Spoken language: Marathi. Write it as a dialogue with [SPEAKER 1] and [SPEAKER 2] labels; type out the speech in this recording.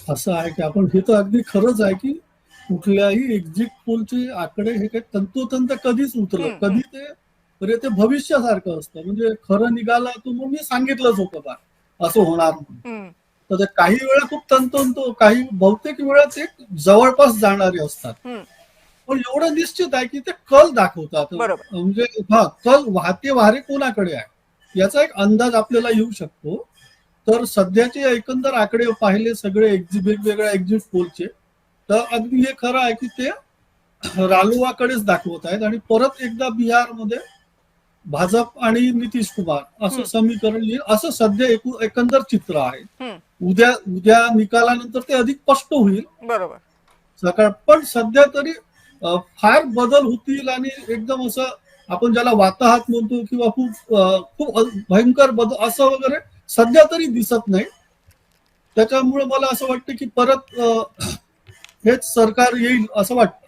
[SPEAKER 1] असं आहे की आपण हे तर अगदी खरंच आहे की कुठल्याही एक्झिट पोलचे आकडे हे काही तंतोतंत कधीच उतरत
[SPEAKER 2] हम्म,
[SPEAKER 1] कधी
[SPEAKER 2] हम्म,
[SPEAKER 1] ते भविष्यासारखं असतं म्हणजे खरं निघालं तू मग मी सांगितलंच होतं बा असं होणार म्हणून.
[SPEAKER 2] हम्म,
[SPEAKER 1] तर ते काही वेळा खूप तंतोतंत काही बहुतेक वेळा ते जवळपास जाणारे असतात.
[SPEAKER 2] हम्म.
[SPEAKER 1] पण एवढं निश्चित आहे की ते कल दाखवतात
[SPEAKER 2] बरोबर.
[SPEAKER 1] म्हणजे हा कल वाहते वारे कोणाकडे आहे याचा एक अंदाज आपल्याला येऊ शकतो. तर सध्याचे एकंदर आकडे पाहिले सगळे वेगवेगळ्या एक्झिट पोलचे तर अगदी हे खरं आहे की ते रालोआकडेच दाखवत आहेत आणि परत एकदा बिहारमध्ये भाजप आणि नितीश कुमार असं
[SPEAKER 2] हम्म,
[SPEAKER 1] समीकरण येईल असं सध्या एकंदर चित्र आहे.
[SPEAKER 2] हम्म.
[SPEAKER 1] उद्या उद्या निकालानंतर ते अधिक स्पष्ट होईल.
[SPEAKER 2] बरोबर.
[SPEAKER 1] सकाळ पण सध्या तरी फार बदल होतील आणि एकदम असं आपण ज्याला वाताहत म्हणतो किंवा खूप भयंकर बदल असं वगैरे सध्या तरी दिसत नाही. त्याच्यामुळे मला असं वाटतं की परत हेच सरकार येईल असं वाटतं.